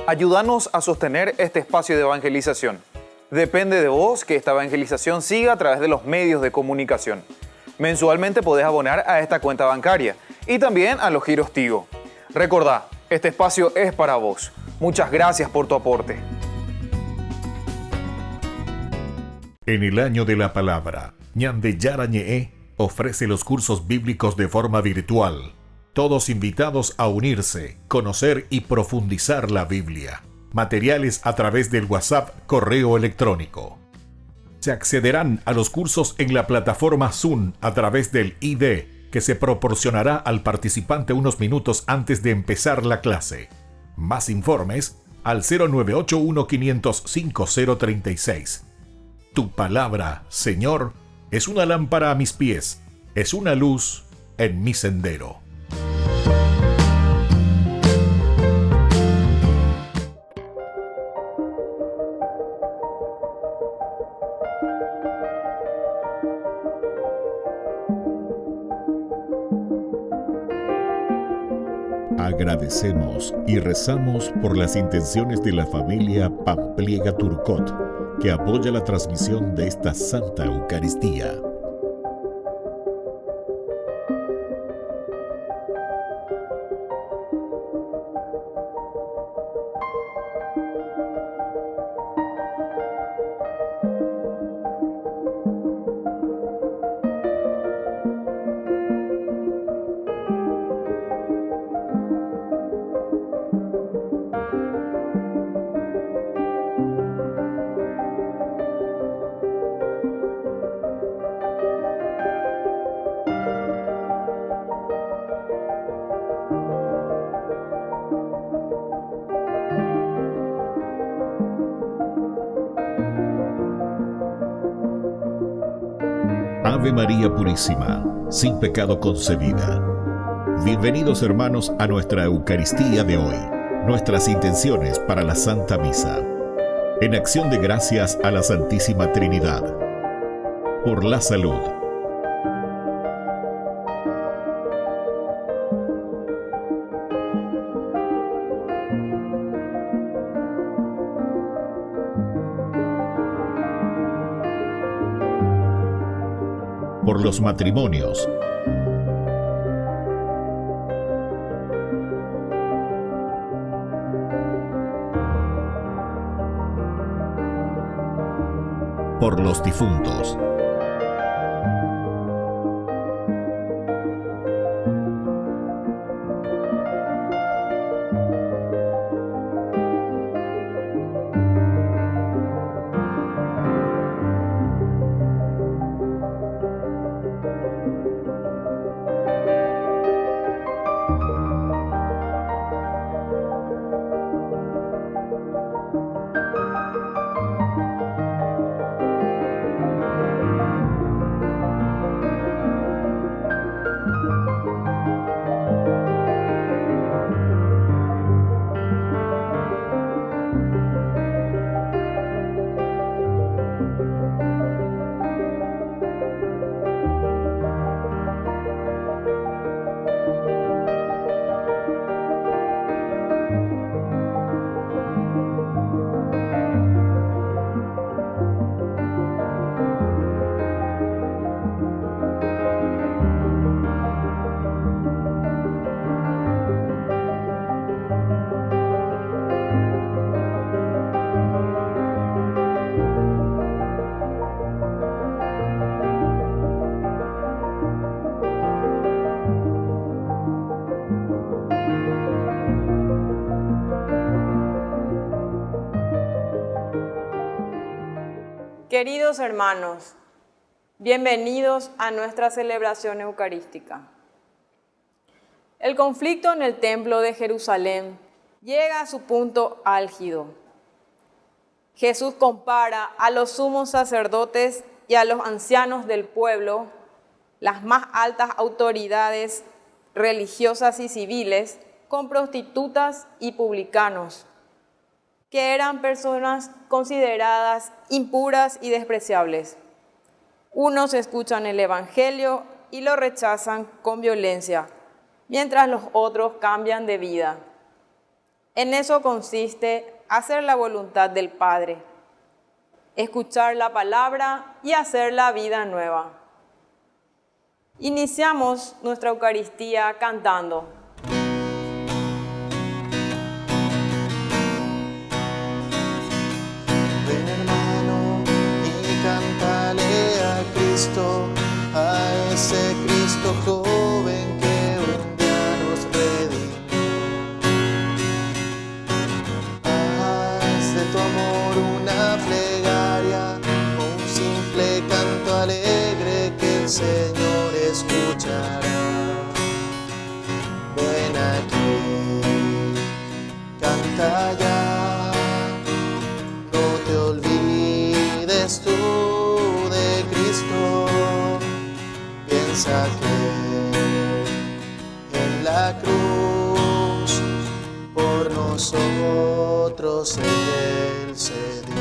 Ayúdanos a sostener este espacio de evangelización. Depende de vos que esta evangelización siga a través de los medios de comunicación. Mensualmente podés abonar a esta cuenta bancaria y también a los giros Tigo. Recordá, este espacio es para vos. Muchas gracias por tu aporte. En el año de la palabra, Ñande Yarañe'e ofrece los cursos bíblicos de forma virtual. Todos invitados a unirse, conocer y profundizar la Biblia. Materiales a través del WhatsApp, correo electrónico. Se accederán a los cursos en la plataforma Zoom a través del ID, que se proporcionará al participante unos minutos antes de empezar la clase. Más informes al 0981-500-5036. Tu palabra, Señor, es una lámpara a mis pies, es una luz en mi sendero. Agradecemos y rezamos por las intenciones de la familia Pampliega Turcot, que apoya la transmisión de esta Santa Eucaristía. Ave María Purísima, sin pecado concebida. Bienvenidos hermanos a nuestra Eucaristía de hoy, nuestras intenciones para la Santa Misa. En acción de gracias a la Santísima Trinidad. Por la salud. Por los matrimonios. Por los difuntos. Queridos hermanos, bienvenidos a nuestra celebración eucarística. El conflicto en el Templo de Jerusalén llega a su punto álgido. Jesús compara a los sumos sacerdotes y a los ancianos del pueblo, las más altas autoridades religiosas y civiles, con prostitutas y publicanos, que eran personas consideradas impuras y despreciables. Unos escuchan el Evangelio y lo rechazan con violencia, mientras los otros cambian de vida. En eso consiste hacer la voluntad del Padre, escuchar la palabra y hacer la vida nueva. Iniciamos nuestra Eucaristía cantando. Ven hermano y cántale a Cristo, a ese Cristo joven que un día nos redimió. Haz de tu amor una plegaria, un simple canto alegre que el Señor escuchará. Ven aquí, canta ya, no te olvides tú de Cristo. Piensa que en la cruz por nosotros Él se dio.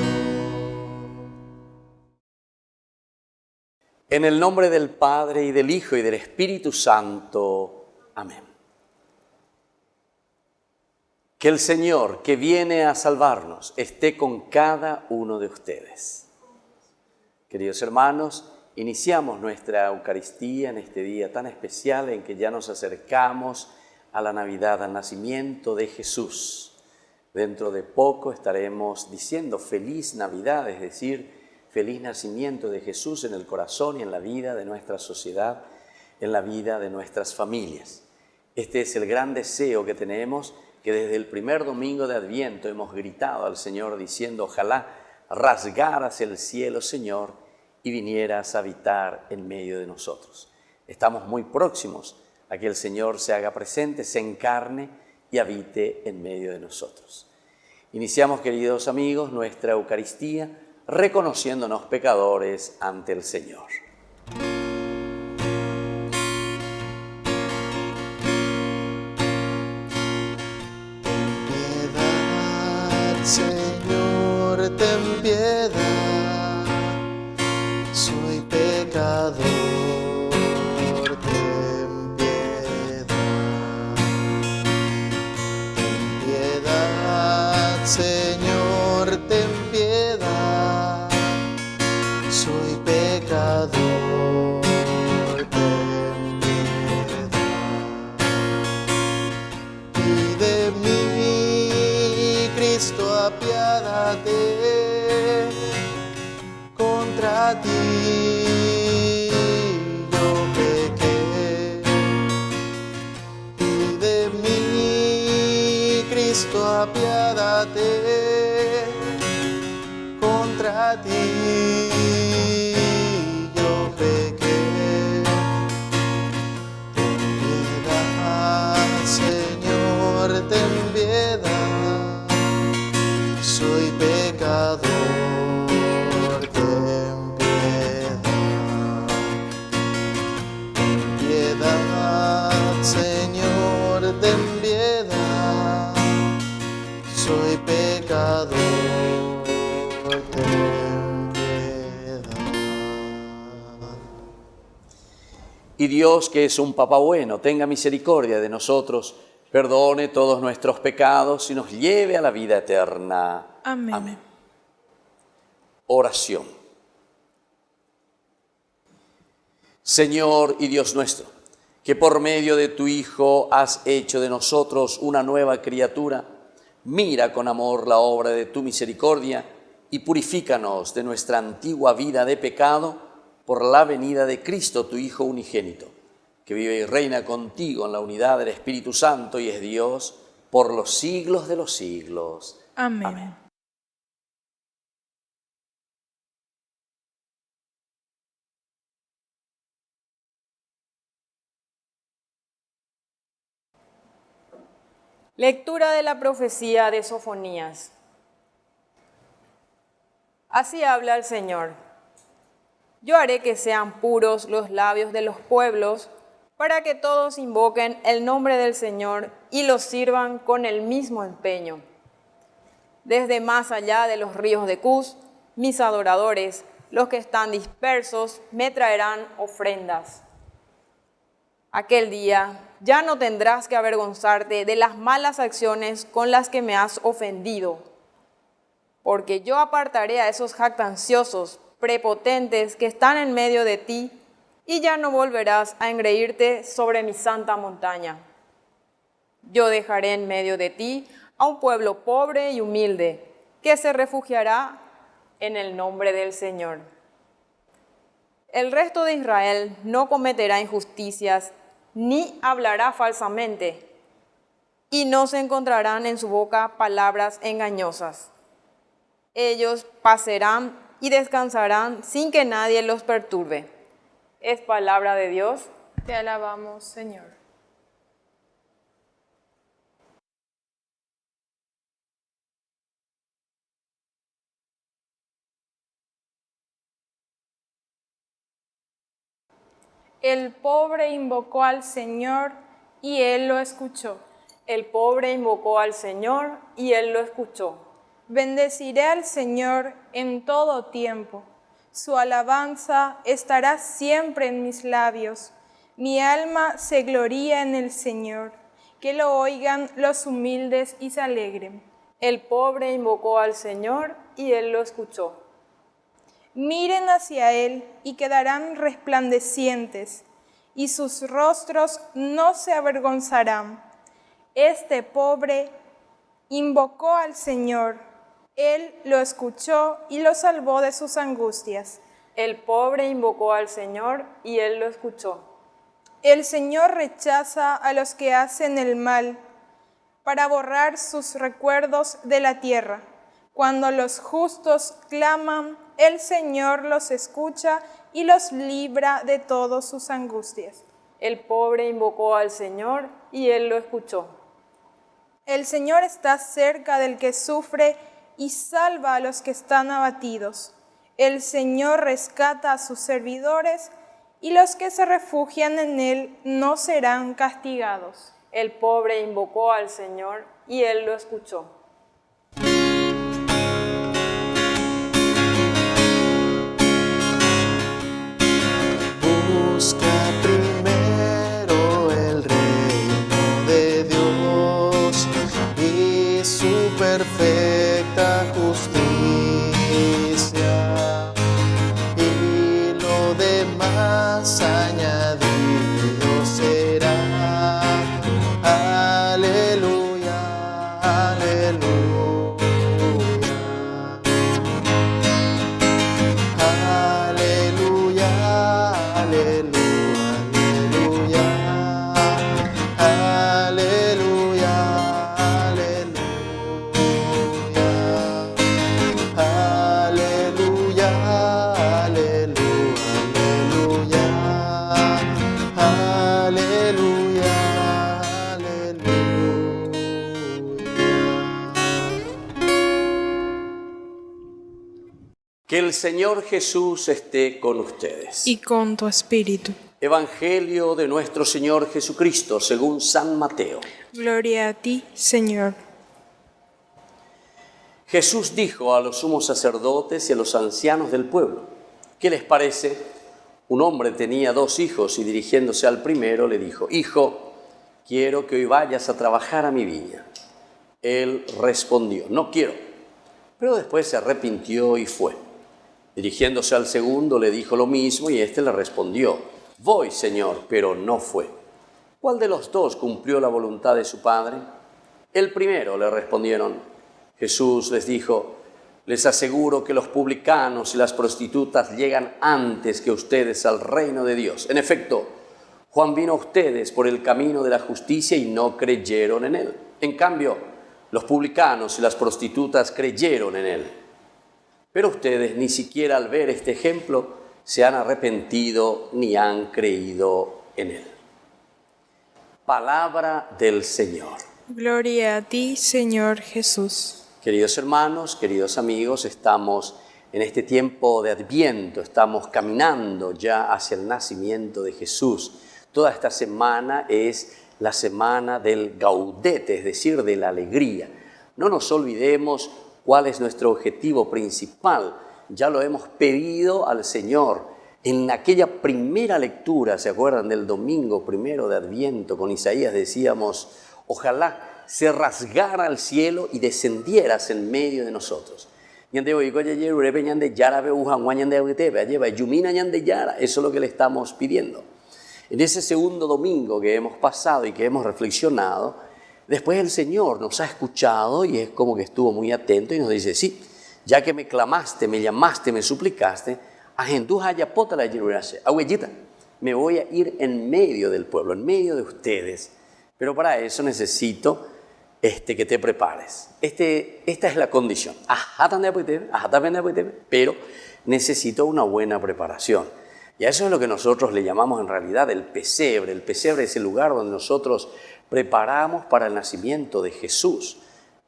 En el nombre del Padre, y del Hijo, y del Espíritu Santo. Amén. Que el Señor, que viene a salvarnos, esté con cada uno de ustedes. Queridos hermanos, iniciamos nuestra Eucaristía en este día tan especial en que ya nos acercamos a la Navidad, al nacimiento de Jesús. Dentro de poco estaremos diciendo Feliz Navidad, es decir, feliz nacimiento de Jesús en el corazón y en la vida de nuestra sociedad, en la vida de nuestras familias. Este es el gran deseo que tenemos, que desde el primer domingo de Adviento hemos gritado al Señor diciendo: ojalá rasgaras el cielo, Señor, y vinieras a habitar en medio de nosotros. Estamos muy próximos a que el Señor se haga presente, se encarne y habite en medio de nosotros. Iniciamos, queridos amigos, nuestra Eucaristía reconociéndonos pecadores ante el Señor. Piedad, Señor, ten piedad, soy pecador, ten piedad. Ten piedad, Señor, ten piedad, soy pecador, ten piedad. Y de mí, Cristo, apiádate, contra ti yo pequé. Y de mí, Cristo, apiádate, contra ti yo pequé. Ten piedad, Señor, ten piedad, soy pecador, ten piedad. Ten piedad, Señor, ten piedad, soy pecador, ten piedad. Y Dios, que es un Papá bueno, tenga misericordia de nosotros, perdone todos nuestros pecados y nos lleve a la vida eterna. Amén. Amén. Oración. Señor y Dios nuestro, que por medio de tu Hijo has hecho de nosotros una nueva criatura, mira con amor la obra de tu misericordia y purifícanos de nuestra antigua vida de pecado por la venida de Cristo, tu Hijo unigénito, que vive y reina contigo en la unidad del Espíritu Santo y es Dios por los siglos de los siglos. Amén. Amén. Lectura de la profecía de Sofonías. Así habla el Señor. Yo haré que sean puros los labios de los pueblos, para que todos invoquen el nombre del Señor y los sirvan con el mismo empeño. Desde más allá de los ríos de Cus, mis adoradores, los que están dispersos, me traerán ofrendas. Aquel día ya no tendrás que avergonzarte de las malas acciones con las que me has ofendido, porque yo apartaré a esos jactanciosos, prepotentes que están en medio de ti, y ya no volverás a engreírte sobre mi santa montaña. Yo dejaré en medio de ti a un pueblo pobre y humilde, que se refugiará en el nombre del Señor. El resto de Israel no cometerá injusticias, ni hablará falsamente, y no se encontrarán en su boca palabras engañosas. Ellos pasarán y descansarán sin que nadie los perturbe. Es palabra de Dios. Te alabamos, Señor. El pobre invocó al Señor y Él lo escuchó. El pobre invocó al Señor y Él lo escuchó. Bendeciré al Señor en todo tiempo. Su alabanza estará siempre en mis labios. Mi alma se gloría en el Señor. Que lo oigan los humildes y se alegren. El pobre invocó al Señor y Él lo escuchó. Miren hacia Él y quedarán resplandecientes, y sus rostros no se avergonzarán. Este pobre invocó al Señor. Él lo escuchó y lo salvó de sus angustias. El pobre invocó al Señor y Él lo escuchó. El Señor rechaza a los que hacen el mal para borrar sus recuerdos de la tierra. Cuando los justos claman, el Señor los escucha y los libra de todas sus angustias. El pobre invocó al Señor y Él lo escuchó. El Señor está cerca del que sufre y salva a los que están abatidos. El Señor rescata a sus servidores y los que se refugian en Él no serán castigados. El pobre invocó al Señor y Él lo escuchó. Busca primero el reino de Dios y su perfecta justicia, y lo demás añadido será. Aleluya, aleluya. Aleluya, aleluya, aleluya, aleluya, aleluya, Que el Señor Jesús esté con ustedes. Y con tu espíritu. Evangelio de nuestro Señor Jesucristo según San Mateo. Gloria a ti, Señor. Jesús dijo a los sumos sacerdotes y a los ancianos del pueblo: ¿qué les parece? Un hombre tenía 2 hijos y dirigiéndose al primero le dijo: Hijo, quiero que hoy vayas a trabajar a mi viña. Él respondió: No quiero. Pero después se arrepintió y fue. Dirigiéndose al segundo le dijo lo mismo y éste le respondió: Voy, Señor, pero no fue. ¿Cuál de los 2 cumplió la voluntad de su padre? El primero, le respondieron. Jesús les dijo: Les aseguro que los publicanos y las prostitutas llegan antes que ustedes al reino de Dios. En efecto, Juan vino a ustedes por el camino de la justicia y no creyeron en él. En cambio, los publicanos y las prostitutas creyeron en él. Pero ustedes ni siquiera al ver este ejemplo se han arrepentido ni han creído en él. Palabra del Señor. Gloria a ti, Señor Jesús. Queridos hermanos, queridos amigos, estamos en este tiempo de Adviento, estamos caminando ya hacia el nacimiento de Jesús. Toda esta semana es la semana del Gaudete, es decir, de la alegría. No nos olvidemos cuál es nuestro objetivo principal. Ya lo hemos pedido al Señor. En aquella primera lectura, ¿se acuerdan del domingo primero de Adviento? Con Isaías decíamos, ojalá se rasgara el cielo y descendieras en medio de nosotros. Eso es lo que le estamos pidiendo. En ese segundo domingo que hemos pasado y que hemos reflexionado, después el Señor nos ha escuchado y es como que estuvo muy atento y nos dice, sí, ya que me clamaste, me llamaste, me suplicaste, me voy a ir en medio del pueblo, en medio de ustedes, pero para eso necesito que te prepares. Esta es la condición. Pero necesito una buena preparación. Y a eso es lo que nosotros le llamamos en realidad el pesebre. El pesebre es el lugar donde nosotros preparamos para el nacimiento de Jesús.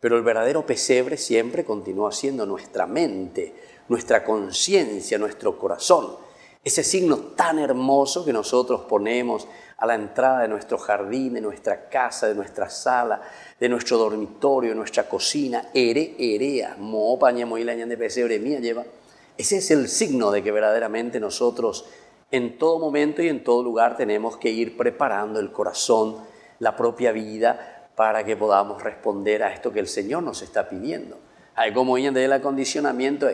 Pero el verdadero pesebre siempre continúa siendo nuestra mente, nuestra conciencia, nuestro corazón. Ese signo tan hermoso que nosotros ponemos a la entrada de nuestro jardín, de nuestra casa, de nuestra sala, de nuestro dormitorio, de nuestra cocina. Erea, de pesebre mía lleva. Ese es el signo de que verdaderamente nosotros en todo momento y en todo lugar tenemos que ir preparando el corazón, la propia vida, para que podamos responder a esto que el Señor nos está pidiendo. Como de el acondicionamiento,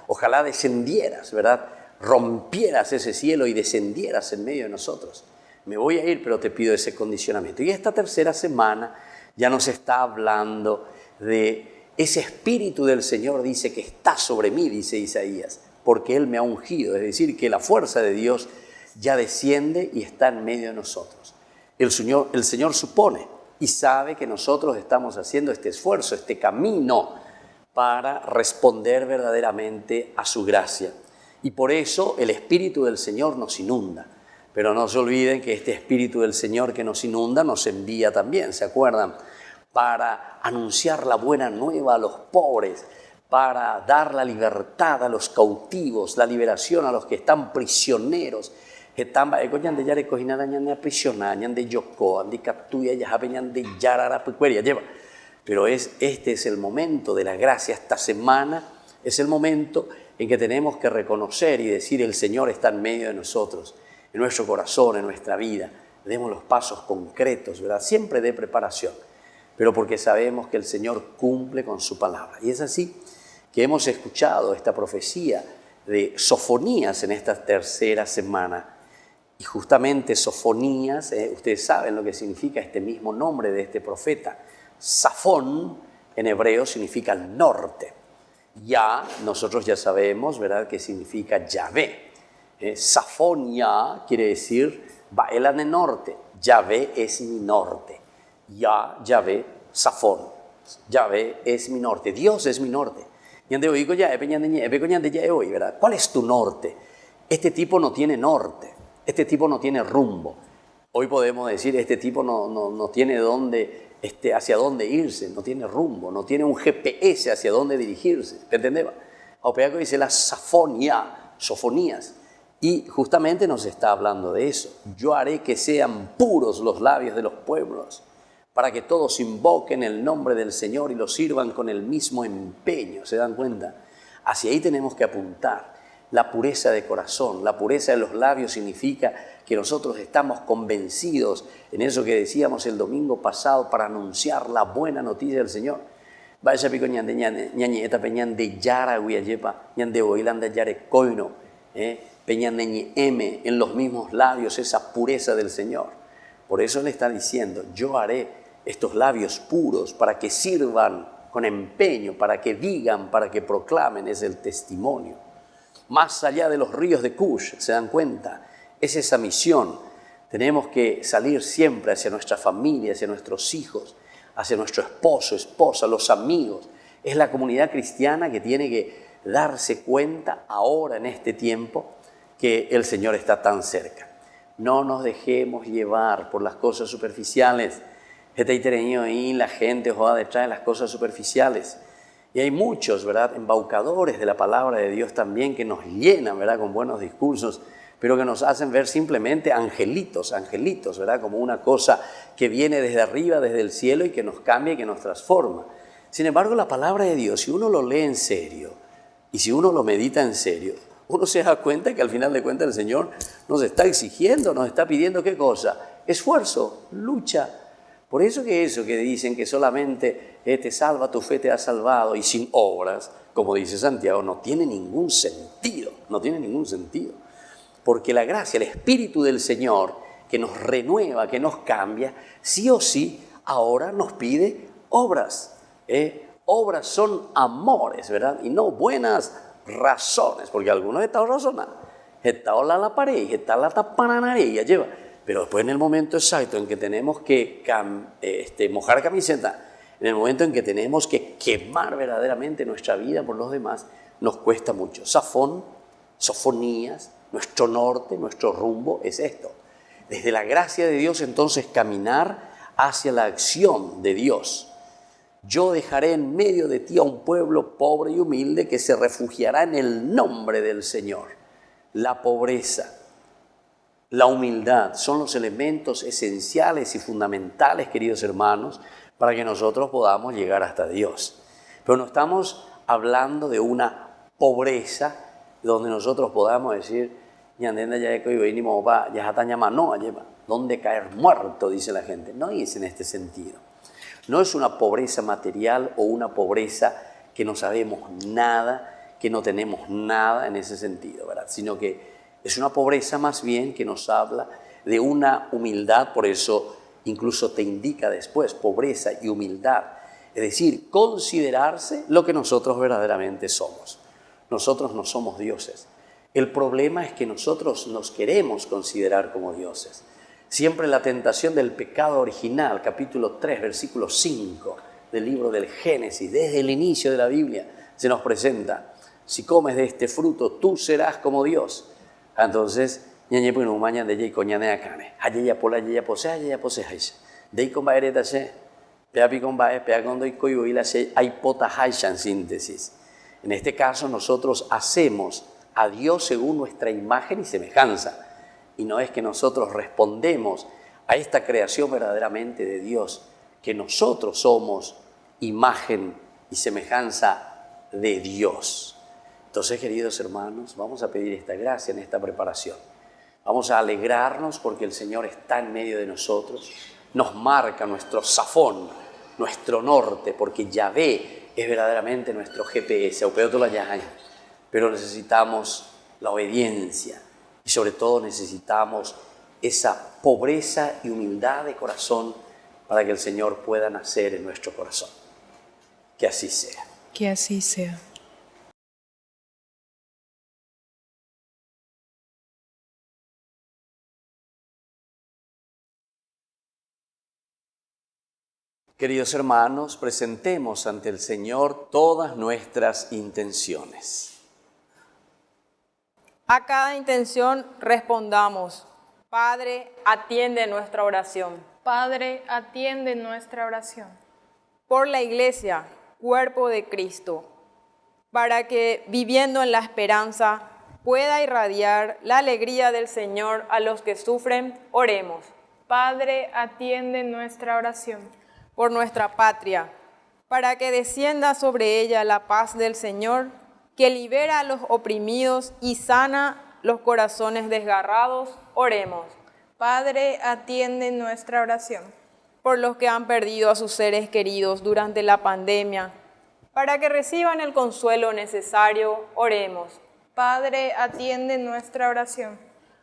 ojalá descendieras, ¿verdad? Rompieras ese cielo y descendieras en medio de nosotros. Me voy a ir, pero te pido ese condicionamiento. Y esta tercera semana ya nos está hablando de ese Espíritu del Señor, dice que está sobre mí, dice Isaías, porque Él me ha ungido. Es decir, que la fuerza de Dios ya desciende y está en medio de nosotros. El Señor supone y sabe que nosotros estamos haciendo este esfuerzo, este camino para responder verdaderamente a su gracia. Y por eso el Espíritu del Señor nos inunda. Pero no se olviden que este Espíritu del Señor que nos inunda nos envía también, ¿se acuerdan? Para anunciar la buena nueva a los pobres, para dar la libertad a los cautivos, la liberación a los que están prisioneros. Pero este es el momento de la gracia. Esta semana es el momento en que tenemos que reconocer y decir: el Señor está en medio de nosotros, en nuestro corazón, en nuestra vida. Demos los pasos concretos, ¿verdad? Siempre de preparación, pero porque sabemos que el Señor cumple con su palabra. Y es así que hemos escuchado esta profecía de Sofonías en esta tercera semana. Y justamente Sofonías, ustedes saben lo que significa este mismo nombre de este profeta. Safón en hebreo significa el norte. Ya, nosotros ya sabemos, ¿verdad?, que significa Yahvé. Safonia quiere decir Baelan en norte. Yahvé es mi norte. Yahvé, Safón. Yahvé es mi norte. Dios es mi norte. ¿Cuál es tu norte? Este tipo no tiene norte. Este tipo no tiene rumbo. Hoy podemos decir: este tipo no tiene hacia dónde irse, no tiene rumbo, no tiene un GPS hacia dónde dirigirse. ¿Entendés? Opeaco dice la Sofonías. Y justamente nos está hablando de eso. Yo haré que sean puros los labios de los pueblos, para que todos invoquen el nombre del Señor y lo sirvan con el mismo empeño. ¿Se dan cuenta? Hacia ahí tenemos que apuntar. La pureza de corazón, la pureza de los labios significa que nosotros estamos convencidos en eso que decíamos el domingo pasado para anunciar la buena noticia del Señor. Vaya pico ñande ñañeta peñande yara guiayepa ñande oilanda yare coino peñande ñeme en los mismos labios esa pureza del Señor. Por eso le está diciendo: yo haré estos labios puros para que sirvan con empeño, para que digan, para que proclamen. Es el testimonio. Más allá de los ríos de Cush, ¿se dan cuenta? Es esa misión. Tenemos que salir siempre hacia nuestra familia, hacia nuestros hijos, hacia nuestro esposo, esposa, los amigos. Es la comunidad cristiana que tiene que darse cuenta ahora en este tiempo que el Señor está tan cerca. No nos dejemos llevar por las cosas superficiales. La gente va detrás de las cosas superficiales. Y hay muchos, ¿verdad?, embaucadores de la palabra de Dios también que nos llenan, ¿verdad?, con buenos discursos, pero que nos hacen ver simplemente angelitos, ¿verdad?, como una cosa que viene desde arriba, desde el cielo, y que nos cambia y que nos transforma. Sin embargo, la palabra de Dios, si uno lo lee en serio y si uno lo medita en serio, uno se da cuenta que al final de cuentas el Señor nos está exigiendo, nos está pidiendo ¿qué cosa? Esfuerzo, lucha. Por eso que dicen que solamente te salva, tu fe te ha salvado, y sin obras, como dice Santiago, no tiene ningún sentido, no tiene ningún sentido. Porque la gracia, el Espíritu del Señor, que nos renueva, que nos cambia, sí o sí, ahora nos pide obras. Obras son amores, ¿verdad? Y no buenas razones, porque algunos están razonando. Está la pared, está la tapananaria, lleva. Pero después en el momento exacto en que tenemos que mojar camiseta, en el momento en que tenemos que quemar verdaderamente nuestra vida por los demás, nos cuesta mucho. Sofonías, nuestro norte, nuestro rumbo es esto. Desde la gracia de Dios entonces caminar hacia la acción de Dios. Yo dejaré en medio de ti a un pueblo pobre y humilde que se refugiará en el nombre del Señor. La pobreza, la humildad son los elementos esenciales y fundamentales, queridos hermanos, para que nosotros podamos llegar hasta Dios. Pero no estamos hablando de una pobreza donde nosotros podamos decir, ¿dónde caer muerto? Dice la gente. No es en este sentido. No es una pobreza material o una pobreza que no sabemos nada, que no tenemos nada en ese sentido, ¿verdad? Sino que es una pobreza más bien que nos habla de una humildad, por eso incluso te indica después, pobreza y humildad. Es decir, considerarse lo que nosotros verdaderamente somos. Nosotros no somos dioses. El problema es que nosotros nos queremos considerar como dioses. Siempre la tentación del pecado original, capítulo 3, versículo 5 del libro del Génesis, desde el inicio de la Biblia, se nos presenta, si comes de este fruto, tú serás como Dios. Entonces, síntesis. En este caso nosotros hacemos a Dios según nuestra imagen y semejanza. Y no es que nosotros respondemos a esta creación verdaderamente de Dios, que nosotros somos imagen y semejanza de Dios. Entonces, queridos hermanos, vamos a pedir esta gracia en esta preparación. Vamos a alegrarnos porque el Señor está en medio de nosotros, nos marca nuestro zafón, nuestro norte, porque Yahvé es verdaderamente nuestro GPS, pero necesitamos la obediencia y sobre todo necesitamos esa pobreza y humildad de corazón para que el Señor pueda nacer en nuestro corazón. Que así sea. Que así sea. Queridos hermanos, presentemos ante el Señor todas nuestras intenciones. A cada intención respondamos, Padre, atiende nuestra oración. Padre, atiende nuestra oración. Por la Iglesia, cuerpo de Cristo, para que, viviendo en la esperanza, pueda irradiar la alegría del Señor a los que sufren, oremos. Padre, atiende nuestra oración. Por nuestra patria, para que descienda sobre ella la paz del Señor, que libera a los oprimidos y sana los corazones desgarrados, oremos. Padre, atiende nuestra oración. Por los que han perdido a sus seres queridos durante la pandemia, para que reciban el consuelo necesario, oremos. Padre, atiende nuestra oración.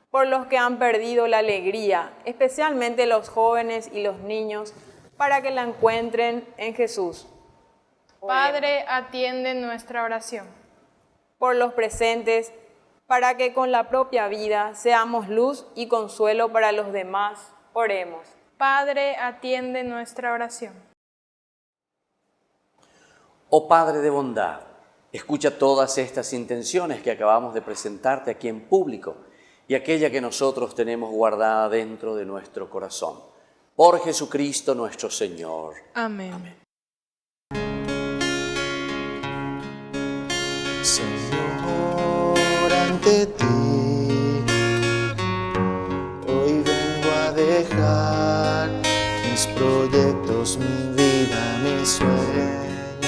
Por los que han perdido la alegría, especialmente los jóvenes y los niños, para que la encuentren en Jesús. Padre, atiende nuestra oración. Por los presentes, para que con la propia vida seamos luz y consuelo para los demás, oremos. Padre, atiende nuestra oración. Oh Padre de bondad, escucha todas estas intenciones que acabamos de presentarte aquí en público y aquella que nosotros tenemos guardada dentro de nuestro corazón. Por Jesucristo nuestro Señor. Amén. Amén. Señor, ante ti, hoy vengo a dejar mis proyectos, mi vida, mi sueño,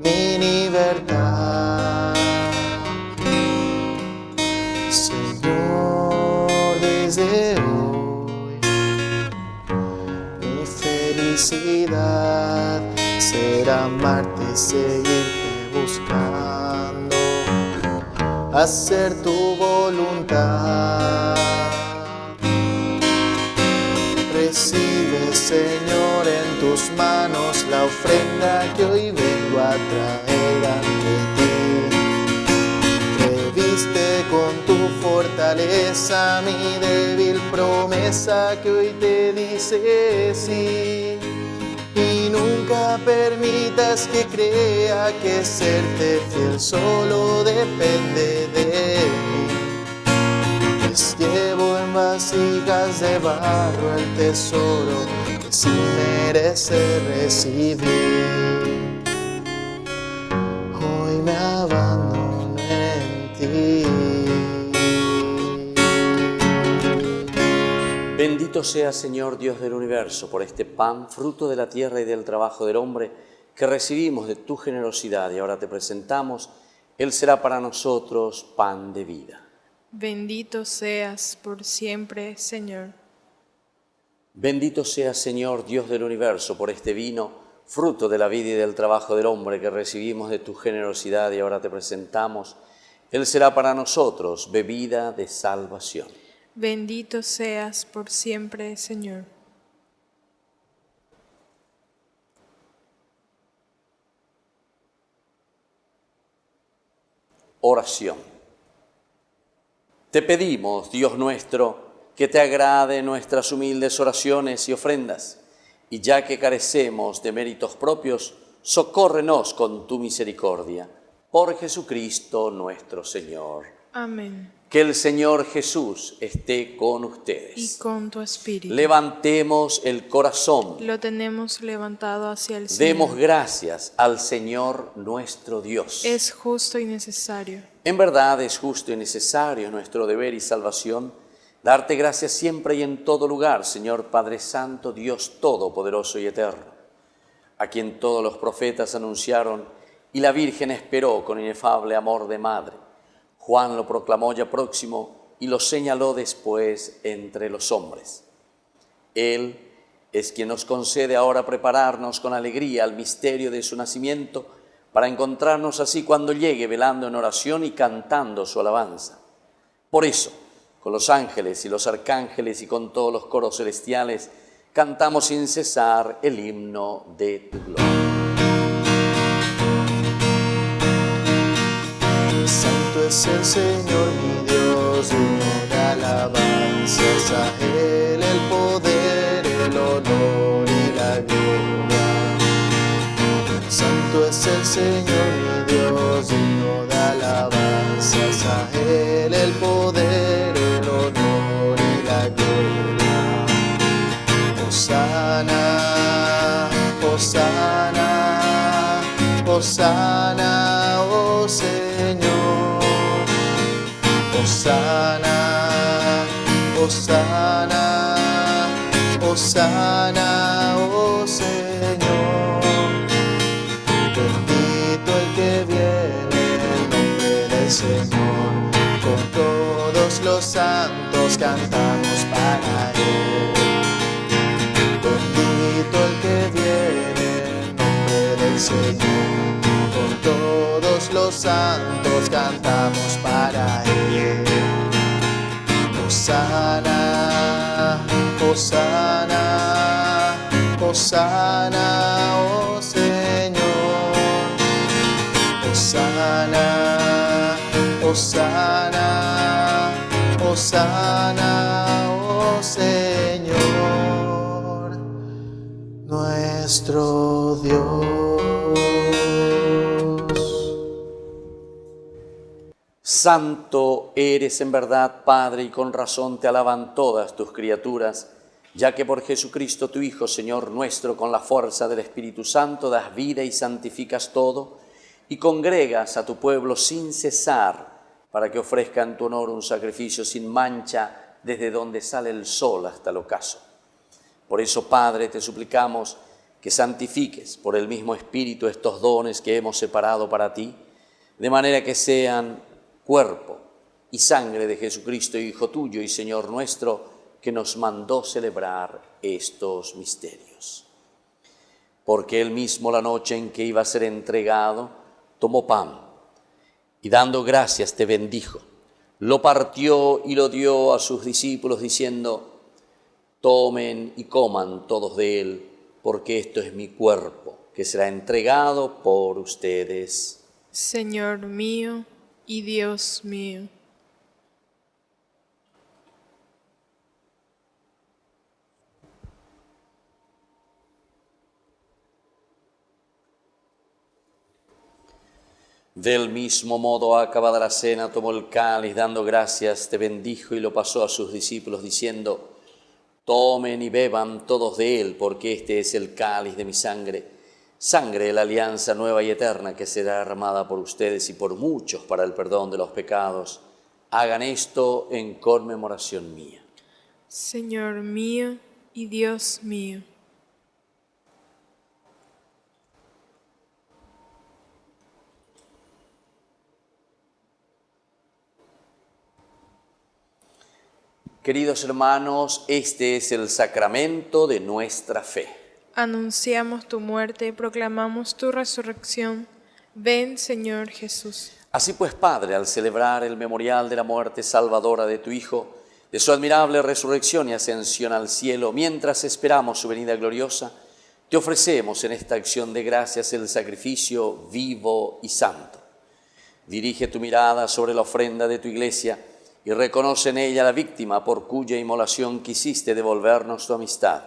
mi libertad. felicidad será amarte y seguirte buscando, hacer tu voluntad. Recibe, Señor, en tus manos la ofrenda que hoy vengo a traer ante ti. Reviste con tu fortaleza mi débil promesa que hoy te dice sí. Y nunca permitas que crea que serte fiel solo depende de mí. Pues llevo en vasijas de barro el tesoro que sin merecer recibí. Hoy me abandono en ti. Bendito sea, Señor Dios del universo, por este pan, fruto de la tierra y del trabajo del hombre, que recibimos de tu generosidad y ahora te presentamos. Él será para nosotros pan de vida. Bendito seas por siempre, Señor. Bendito sea, Señor Dios del universo, por este vino, fruto de la vida y del trabajo del hombre, que recibimos de tu generosidad y ahora te presentamos. Él será para nosotros bebida de salvación. Bendito seas por siempre, Señor. Oración. Te pedimos, Dios nuestro, que te agrade nuestras humildes oraciones y ofrendas, y ya que carecemos de méritos propios, socórrenos con tu misericordia. Por Jesucristo nuestro Señor. Amén. Que el Señor Jesús esté con ustedes. Y con tu espíritu. Levantemos el corazón. Lo tenemos levantado hacia el Señor. Demos gracias al Señor nuestro Dios. Es justo y necesario. En verdad es justo y necesario, nuestro deber y salvación, darte gracias siempre y en todo lugar, Señor Padre Santo, Dios Todopoderoso y Eterno, a quien todos los profetas anunciaron y la Virgen esperó con inefable amor de madre. Juan lo proclamó ya próximo y lo señaló después entre los hombres. Él es quien nos concede ahora prepararnos con alegría al misterio de su nacimiento, para encontrarnos así cuando llegue velando en oración y cantando su alabanza. Por eso, con los ángeles y los arcángeles y con todos los coros celestiales, cantamos sin cesar el himno de tu gloria. Santo es el Señor mi Dios, digno de alabanzas, a Él el poder, el honor y la gloria. Santo es el Señor mi Dios, digno de alabanzas, a Él el poder, el honor y la gloria. Hosana, Hosana, Hosana, oh Señor. Hosana, Hosana, Hosana, oh Señor. Bendito el que viene en nombre del Señor. Con todos los santos cantamos para Él. Bendito el que viene en nombre del Señor. Con todos los santos cantamos para Él. Hosana, Hosana, Hosana, oh Señor. Hosana, Hosana, Hosana, oh Señor, nuestro Dios. Santo eres en verdad, Padre, y con razón te alaban todas tus criaturas, ya que por Jesucristo tu Hijo, Señor nuestro, con la fuerza del Espíritu Santo, das vida y santificas todo, y congregas a tu pueblo sin cesar, para que ofrezca en tu honor un sacrificio sin mancha, desde donde sale el sol hasta el ocaso. Por eso, Padre, te suplicamos que santifiques por el mismo Espíritu estos dones que hemos separado para ti, de manera que sean cuerpo y sangre de Jesucristo, Hijo tuyo y Señor nuestro, que nos mandó celebrar estos misterios. porque él mismo la noche en que iba a ser entregado, tomó pan y dando gracias te bendijo. Lo partió y lo dio a sus discípulos diciendo: tomen y coman todos de él, porque esto es mi cuerpo, que será entregado por ustedes. Señor mío y Dios mío. Del mismo modo, acabada la cena, tomó el cáliz, dando gracias, te bendijo y lo pasó a sus discípulos, diciendo: tomen y beban todos de él, porque este es el cáliz de mi sangre, sangre de la alianza nueva y eterna, que será derramada por ustedes y por muchos para el perdón de los pecados. Hagan esto en conmemoración mía. Señor mío y Dios mío. Queridos hermanos, este es el sacramento de nuestra fe. Anunciamos tu muerte y proclamamos tu resurrección. Ven, Señor Jesús. Así pues, Padre, al celebrar el memorial de la muerte salvadora de tu Hijo, de su admirable resurrección y ascensión al cielo, mientras esperamos su venida gloriosa, te ofrecemos en esta acción de gracias el sacrificio vivo y santo. Dirige tu mirada sobre la ofrenda de tu Iglesia y reconoce en ella la víctima por cuya inmolación quisiste devolvernos tu amistad,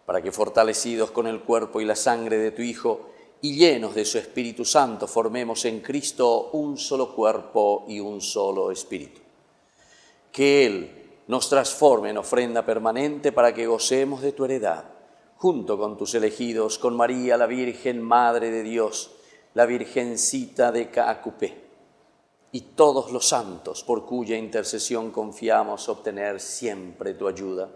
para que fortalecidos con el cuerpo y la sangre de tu Hijo y llenos de su Espíritu Santo formemos en Cristo un solo cuerpo y un solo espíritu. Que Él nos transforme en ofrenda permanente para que gocemos de tu heredad, junto con tus elegidos, con María, la Virgen Madre de Dios, la Virgencita de Caacupé, y todos los santos por cuya intercesión confiamos obtener siempre tu ayuda.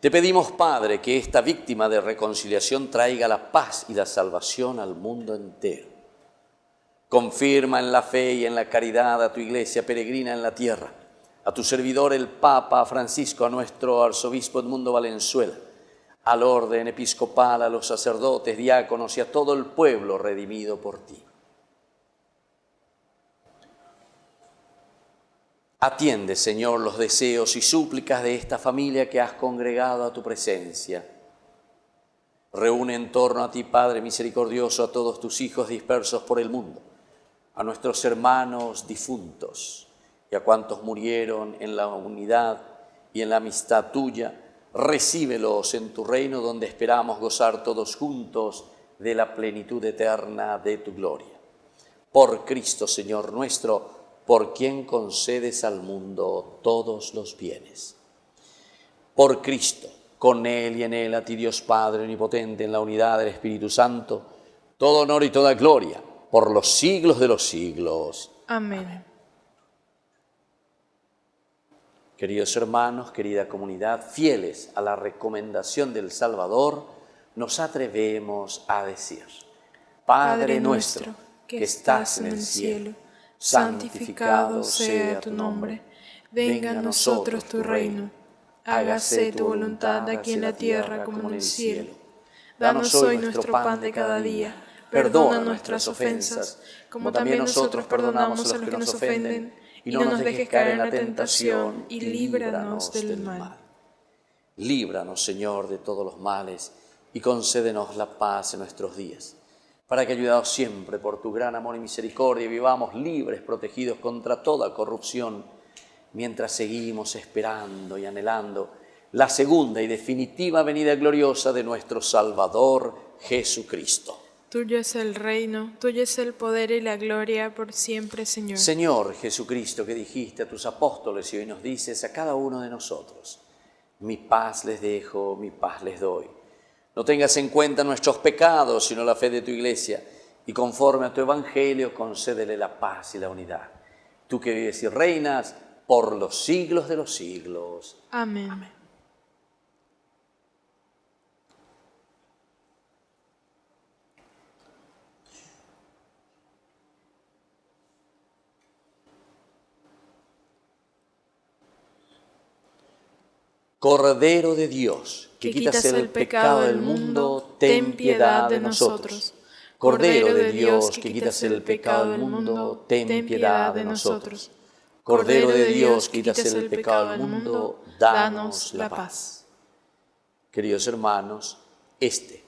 Te pedimos, Padre, que esta víctima de reconciliación traiga la paz y la salvación al mundo entero. Confirma en la fe y en la caridad a tu Iglesia peregrina en la tierra, a tu servidor el Papa Francisco, a nuestro arzobispo Edmundo Valenzuela, al orden episcopal, a los sacerdotes, diáconos y a todo el pueblo redimido por ti. Atiende, Señor, los deseos y súplicas de esta familia que has congregado a tu presencia. Reúne en torno a ti, Padre misericordioso, a todos tus hijos dispersos por el mundo, a nuestros hermanos difuntos y a cuantos murieron en la unidad y en la amistad tuya. Recíbelos en tu reino, donde esperamos gozar todos juntos de la plenitud eterna de tu gloria. Por Cristo, Señor nuestro, por quien concedes al mundo todos los bienes. Por Cristo, con Él y en Él, a ti Dios Padre omnipotente, en la unidad del Espíritu Santo, todo honor y toda gloria, por los siglos de los siglos. Amén. Queridos hermanos, querida comunidad, fieles a la recomendación del Salvador, nos atrevemos a decir: Padre nuestro, que estás en el cielo, santificado sea tu nombre. Venga a nosotros tu reino. Hágase tu voluntad aquí en la tierra como en el cielo. Danos hoy nuestro pan de cada día. Perdona nuestras ofensas, como también nosotros perdonamos a los que nos ofenden. Y no nos dejes caer en la tentación, y líbranos del mal. Líbranos, Señor, de todos los males, y concédenos la paz en nuestros días, para que, ayudados siempre por tu gran amor y misericordia, vivamos libres, protegidos contra toda corrupción, mientras seguimos esperando y anhelando la segunda y definitiva venida gloriosa de nuestro Salvador Jesucristo. Tuyo es el reino, tuyo es el poder y la gloria por siempre, Señor. Señor Jesucristo, que dijiste a tus apóstoles y hoy nos dices a cada uno de nosotros: mi paz les dejo, mi paz les doy. No tengas en cuenta nuestros pecados, sino la fe de tu Iglesia, y conforme a tu Evangelio concédele la paz y la unidad. Tú que vives y reinas por los siglos de los siglos. Amén. Cordero de Dios, que quitas el pecado del mundo, ten piedad de nosotros. Cordero de Dios, que quitas el pecado del mundo, ten piedad de nosotros. Cordero de Dios, que quitas el pecado del mundo, danos la paz. Queridos hermanos, este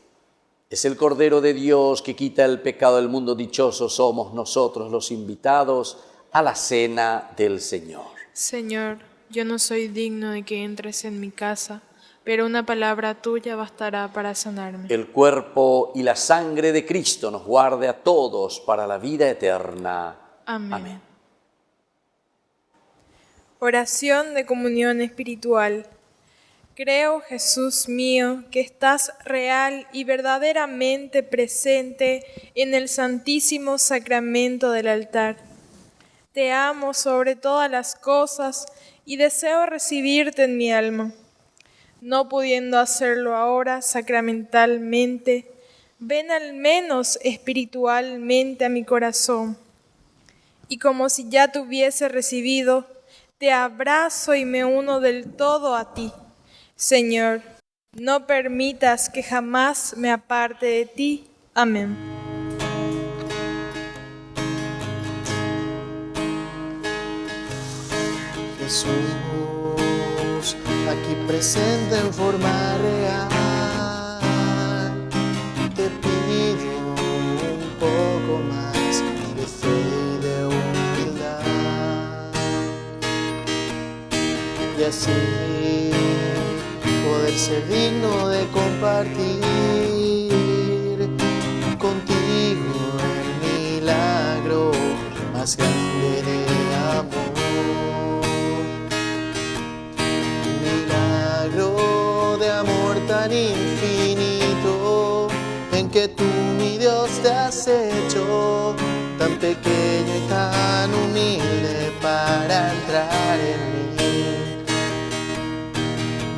es el Cordero de Dios que quita el pecado del mundo. Dichosos somos nosotros los invitados a la cena del Señor. Señor, yo no soy digno de que entres en mi casa, pero una palabra tuya bastará para sanarme. El cuerpo y la sangre de Cristo nos guarde a todos para la vida eterna. Amén. Amén. Oración de comunión espiritual. Creo, Jesús mío, que estás real y verdaderamente presente en el santísimo sacramento del altar. Te amo sobre todas las cosas y deseo recibirte en mi alma. No pudiendo hacerlo ahora sacramentalmente, ven al menos espiritualmente a mi corazón. Y como si ya te hubiese recibido, te abrazo y me uno del todo a ti. Señor, no permitas que jamás me aparte de ti. Amén. Jesús, aquí presente en forma real, te pido un poco más de fe y de humildad, y así poder ser digno de compartir contigo el milagro más grande de amor. Milagro de amor tan infinito, en que tú, mi Dios, te has hecho tan pequeño y tan humilde para entrar en mí.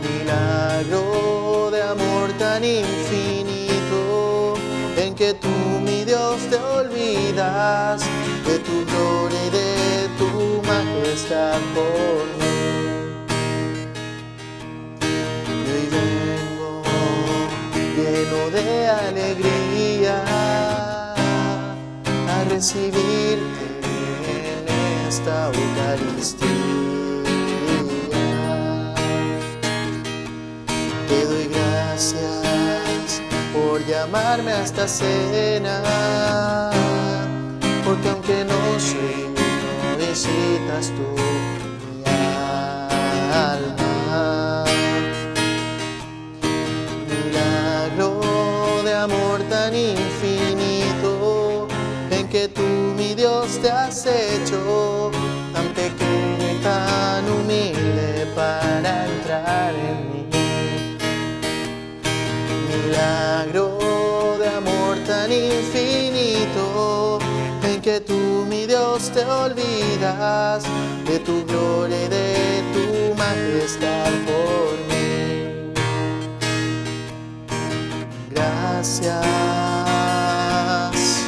Milagro de amor tan infinito, en que tú, mi Dios, te olvidas de tu gloria y de tu majestad por mí. Y hoy vengo lleno de alegría a recibirte en esta Eucaristía. Te doy gracias por llamarme a esta cena, porque aunque no soy digno, visitas tú mi alma. Milagro de amor tan infinito, en que tú, mi Dios, te has hecho tan pequeño y tan humilde para entrar en mí. Milagro de amor tan infinito, en que tú, mi Dios, te olvidas de tu gloria y de tu majestad por mí. Gracias,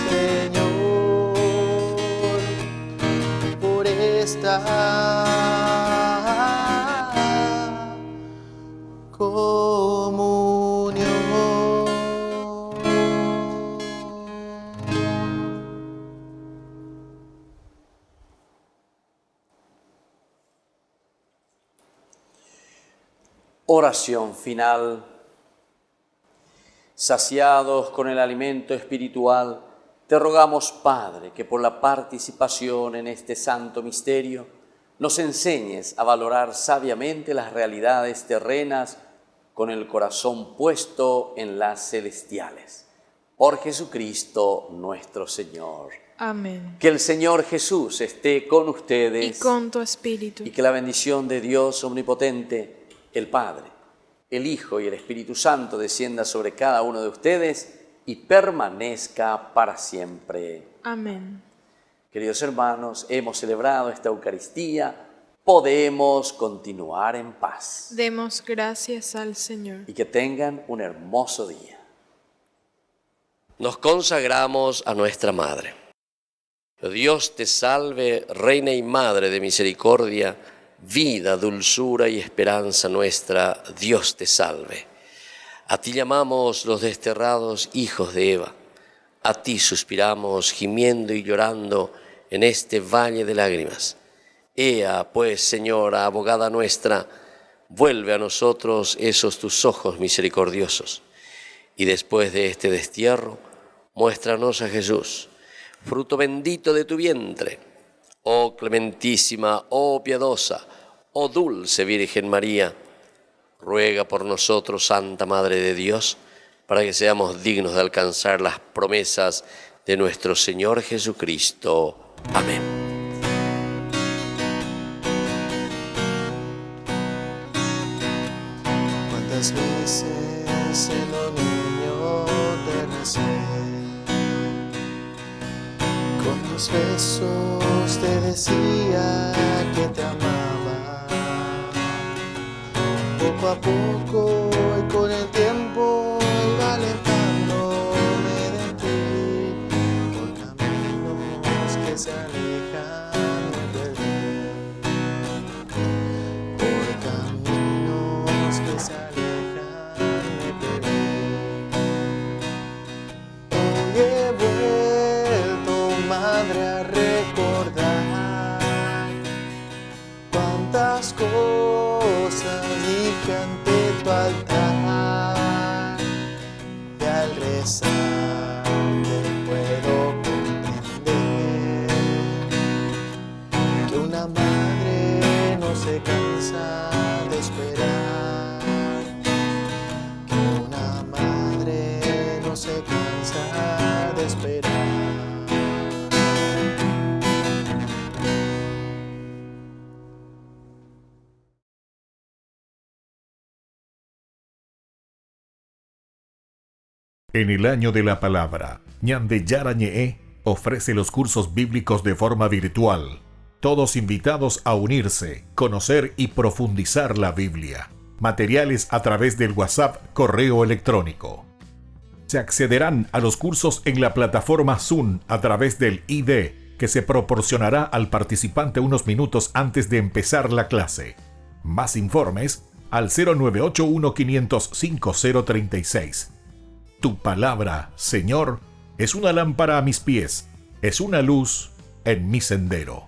Señor, por esta comunión. Oración final. Saciados con el alimento espiritual, te rogamos, Padre, que por la participación en este santo misterio nos enseñes a valorar sabiamente las realidades terrenas con el corazón puesto en las celestiales. Por Jesucristo nuestro Señor. Amén. Que el Señor Jesús esté con ustedes. Y con tu espíritu. Y que la bendición de Dios omnipotente, el Padre, el Hijo y el Espíritu Santo descienda sobre cada uno de ustedes y permanezca para siempre. Amén. Queridos hermanos, hemos celebrado esta Eucaristía, podemos continuar en paz. Demos gracias al Señor. Y que tengan un hermoso día. Nos consagramos a nuestra Madre. Dios te salve, Reina y Madre de misericordia, vida, dulzura y esperanza nuestra, Dios te salve. A ti llamamos los desterrados hijos de Eva. A ti suspiramos gimiendo y llorando en este valle de lágrimas. Ea, pues, Señora, abogada nuestra, vuelve a nosotros esos tus ojos misericordiosos. Y después de este destierro, muéstranos a Jesús, fruto bendito de tu vientre. Oh clementísima, oh piadosa, oh dulce Virgen María, ruega por nosotros, Santa Madre de Dios, para que seamos dignos de alcanzar las promesas de nuestro Señor Jesucristo. Amén. Cuántas veces siendo niño te recé, con mis besos te decía que te amaba. Poco a poco y con el tiempo iba alejándome de ti, por caminos que se alejan me perdí, por caminos que se alejan me perdí. Hoy he vuelto, madre, a recordar cuántas cosas dije ante tu altar, y al rezar te puedo comprender que una madre no se cansa de esperar, que una madre no se cansa de esperar. En el año de la palabra, Ñande Yarañe ofrece los cursos bíblicos de forma virtual. Todos invitados a unirse, conocer y profundizar la Biblia. Materiales a través del WhatsApp, correo electrónico. Se accederán a los cursos en la plataforma Zoom a través del ID, que se proporcionará al participante unos minutos antes de empezar la clase. Más informes al 0981 505 036. Tu palabra, Señor, es una lámpara a mis pies, es una luz en mi sendero.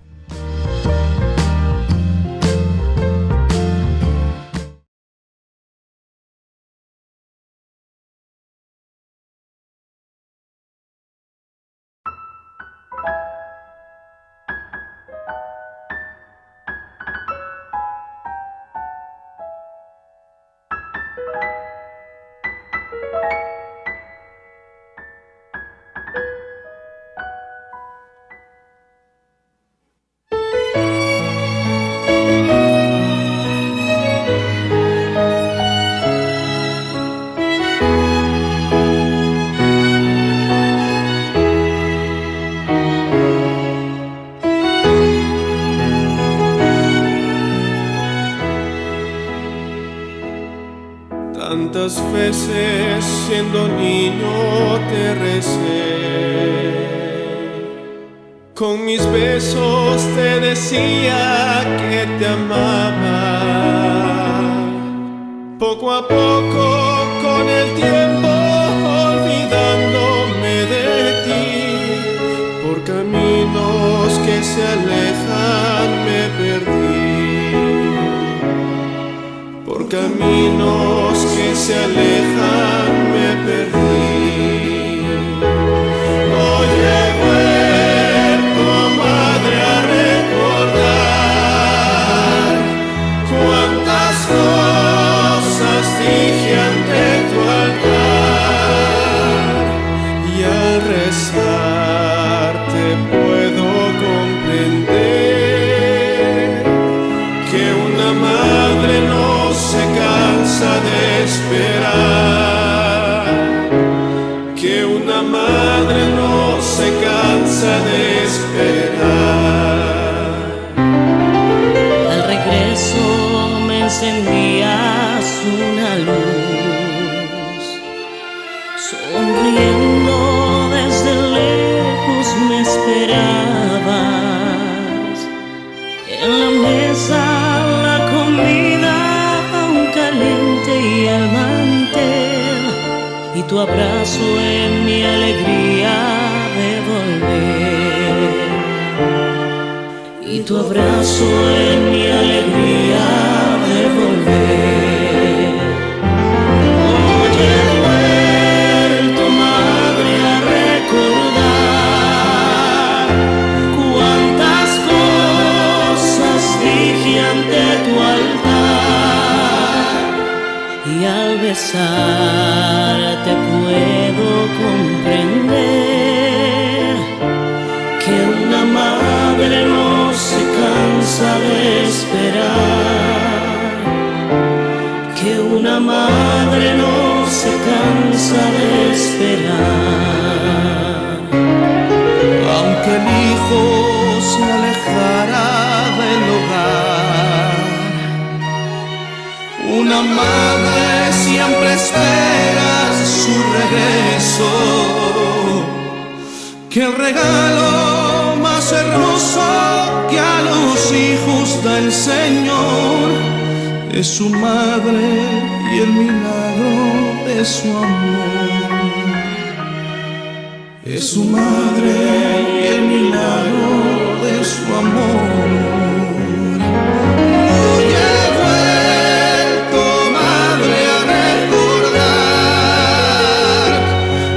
Tantas veces siendo niño te recé, con mis besos te decía que te amaba. Poco a poco con el tiempo olvidándome de ti, por caminos que se alejan me perdí, por caminos que se alejan me perdí. Hoy he vuelto, madre, a recordar cuántas cosas dije ante tu altar, y al rezar te puedo comprender que una madre no se cansa de esperar, que una madre no se cansa de esperar. Al regreso me encendías una luz, sonriendo desde lejos me esperabas, en la mesa la comida caliente y al mantel tu abrazo en mi alegría de volver, y tu abrazo en mi alegría de volver. Hoy he vuelto, madre, a recordar cuántas cosas dije ante tu altar, y al besarte puedo comprender que una madre no se cansa de esperar, que una madre no se cansa de esperar. Aunque el hijo se alejara del hogar, una madre siempre espera su regreso, que el regalo más hermoso que a los hijos da el Señor es su madre y el milagro de su amor. Es su madre y el milagro de su amor. Hoy he vuelto, madre, a recordar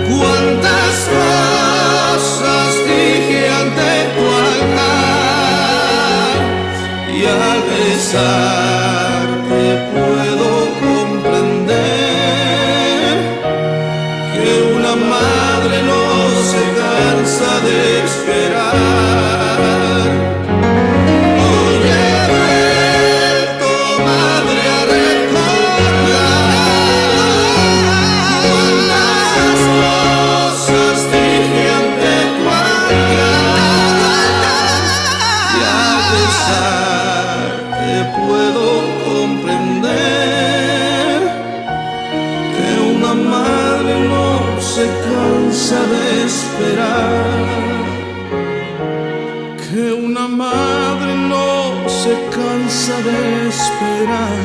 cuántas cosas dije ante tu altar, y al besarte puedo comprender que una madre no se cansa de esperar. Hoy he vuelto, madre, a recordar cuántas cosas dije ante tu altar, y al besarte puedo comprender que una madre no se cansa de esperar, que una madre no se cansa de esperar,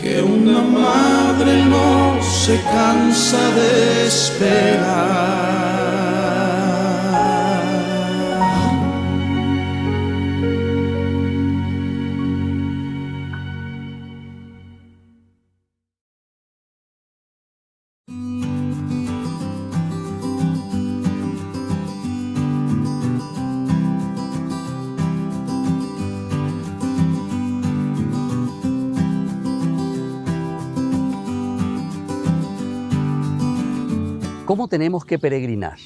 que una madre no se cansa de esperar. ¿Cómo tenemos que peregrinar?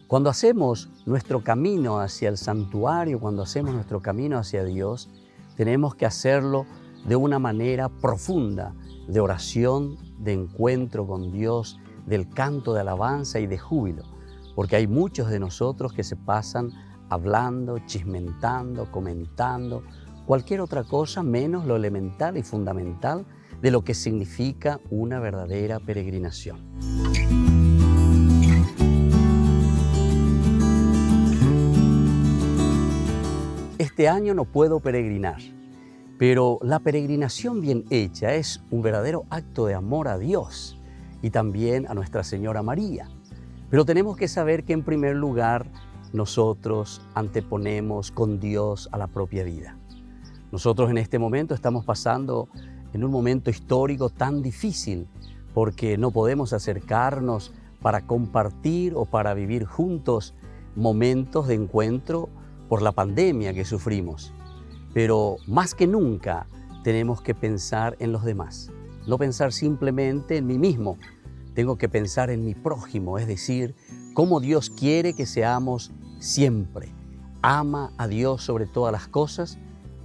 Cuando hacemos nuestro camino hacia el santuario, cuando hacemos nuestro camino hacia Dios, tenemos que hacerlo de una manera profunda, de oración, de encuentro con Dios, del canto de alabanza y de júbilo, porque hay muchos de nosotros que se pasan hablando, chismentando, comentando, cualquier otra cosa menos lo elemental y fundamental de lo que significa una verdadera peregrinación. Este año no puedo peregrinar, pero la peregrinación bien hecha es un verdadero acto de amor a Dios y también a Nuestra Señora María. Pero tenemos que saber que en primer lugar nosotros anteponemos con Dios a la propia vida. Nosotros en este momento estamos pasando en un momento histórico tan difícil porque no podemos acercarnos para compartir o para vivir juntos momentos de encuentro por la pandemia que sufrimos. Pero más que nunca tenemos que pensar en los demás, no pensar simplemente en mí mismo. Tengo que pensar en mi prójimo, es decir, cómo Dios quiere que seamos siempre. Ama a Dios sobre todas las cosas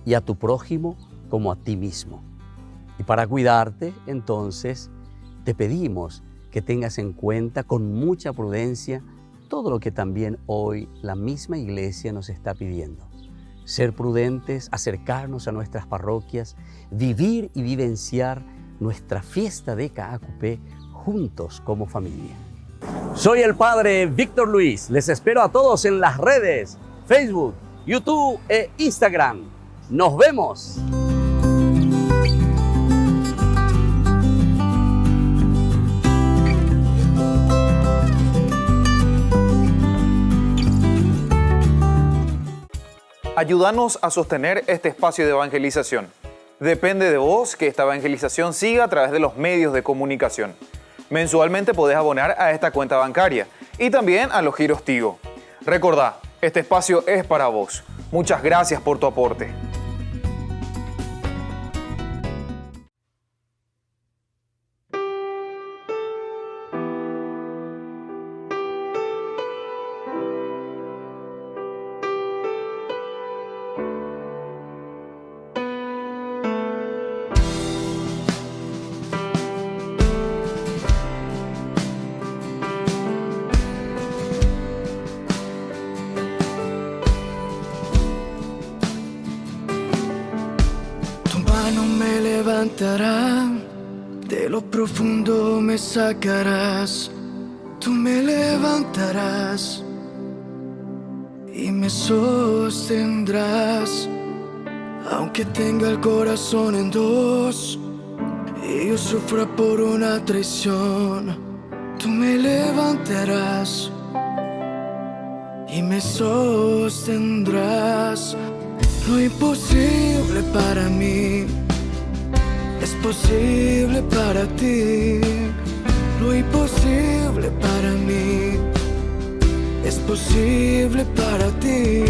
y a tu prójimo como a ti mismo. Y para cuidarte, entonces, te pedimos que tengas en cuenta con mucha prudencia todo lo que también hoy la misma Iglesia nos está pidiendo. Ser prudentes, acercarnos a nuestras parroquias, vivir y vivenciar nuestra fiesta de Caacupé juntos como familia. Soy el Padre Víctor Luis. Les espero a todos en las redes, Facebook, YouTube e Instagram. ¡Nos vemos! Ayúdanos a sostener este espacio de evangelización. Depende de vos que esta evangelización siga a través de los medios de comunicación. Mensualmente podés abonar a esta cuenta bancaria y también a los giros Tigo. Recordá, este espacio es para vos. Muchas gracias por tu aporte. De lo profundo me sacarás, tú me levantarás y me sostendrás. Aunque tenga el corazón en dos y yo sufra por una traición, tú me levantarás y me sostendrás. Lo imposible para mí es posible para ti, lo imposible para mí es posible para ti.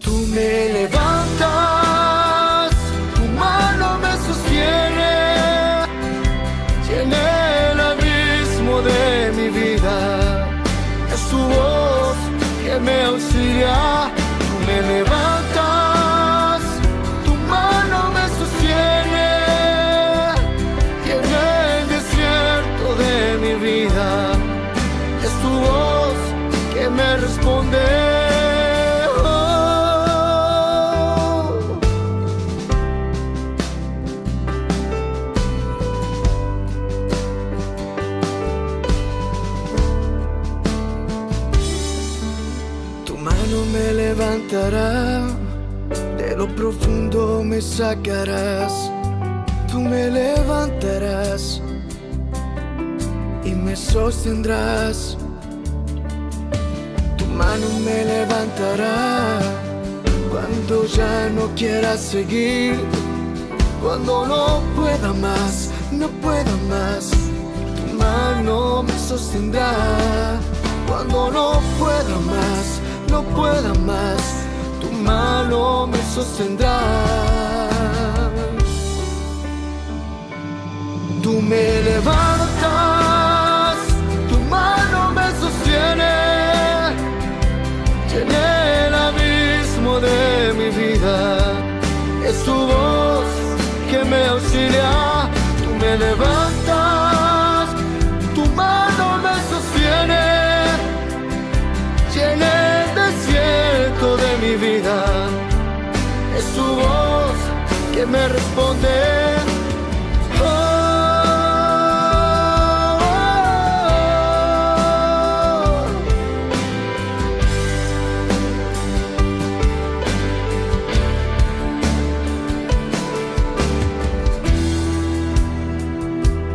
Tú me levantas, tu mano me sostiene, llena el abismo de mi vida, es tu voz que me auxilia. Tú me levantas, tu mano me sostiene, y en el desierto de mi vida es tu voz que me responde. Tu mano me levantará, de lo profundo me sacarás, tú me levantarás y me sostendrás. Tu mano me levantará cuando ya no quiera seguir, cuando no pueda más, no pueda más. Tu mano me sostendrá cuando no pueda más, no pueda más. Tu mano me sostendrá. Tú me levantas, tu mano me sostiene, llena el abismo de mi vida, es tu voz que me auxilia. Tú me levantas, tu mano me sostiene, llena el desierto de mi vida, es tu voz que me responde.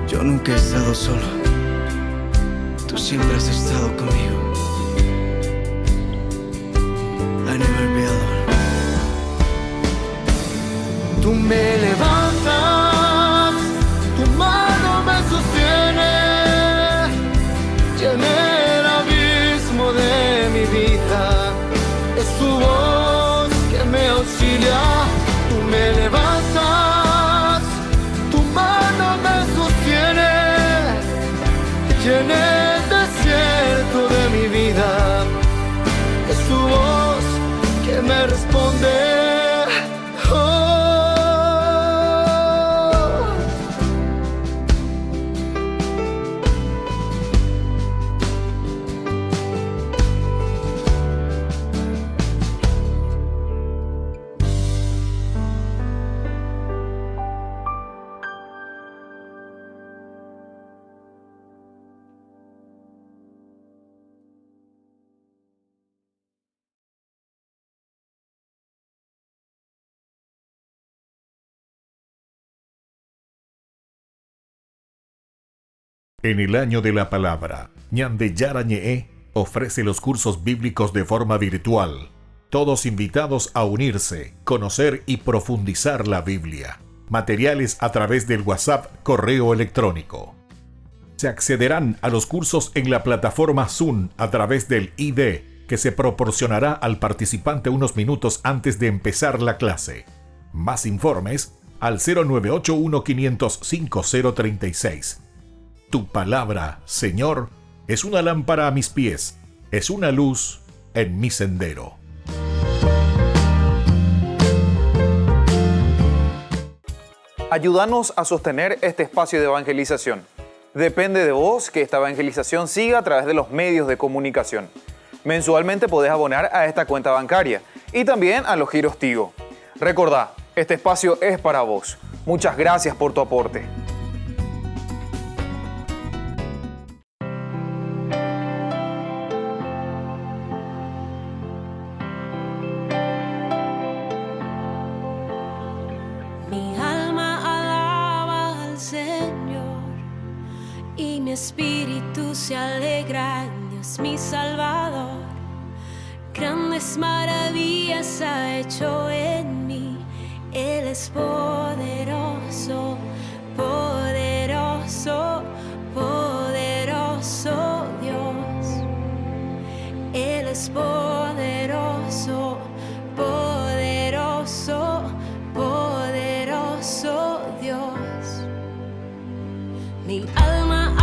Yo nunca he estado solo, tú siempre has estado conmigo. I never be alone. Tú me levantas, tu mano me sostiene, llena el abismo de mi vida, es tu voz que me auxilia. Tú me levantas, tu mano me sostiene, llena el desierto de mi vida, es tu voz que me responde. En el año de la palabra, Ñande Yara Ñe'e ofrece los cursos bíblicos de forma virtual. Todos invitados a unirse, conocer y profundizar la Biblia. Materiales a través del WhatsApp, correo electrónico. Se accederán a los cursos en la plataforma Zoom a través del ID, que se proporcionará al participante unos minutos antes de empezar la clase. Más informes al 0981-500-5036. Tu palabra, Señor, es una lámpara a mis pies, es una luz en mi sendero. Ayúdanos a sostener este espacio de evangelización. Depende de vos que esta evangelización siga a través de los medios de comunicación. Mensualmente podés abonar a esta cuenta bancaria y también a los giros Tigo. Recordá, este espacio es para vos. Muchas gracias por tu aporte. Mi alma alaba al Señor y mi espíritu se alegra en Dios mi Salvador. Grandes maravillas ha hecho en mí. Él es poderoso, poderoso, poderoso Dios. Él es poderoso, poderoso, poderoso Dios. Mi alma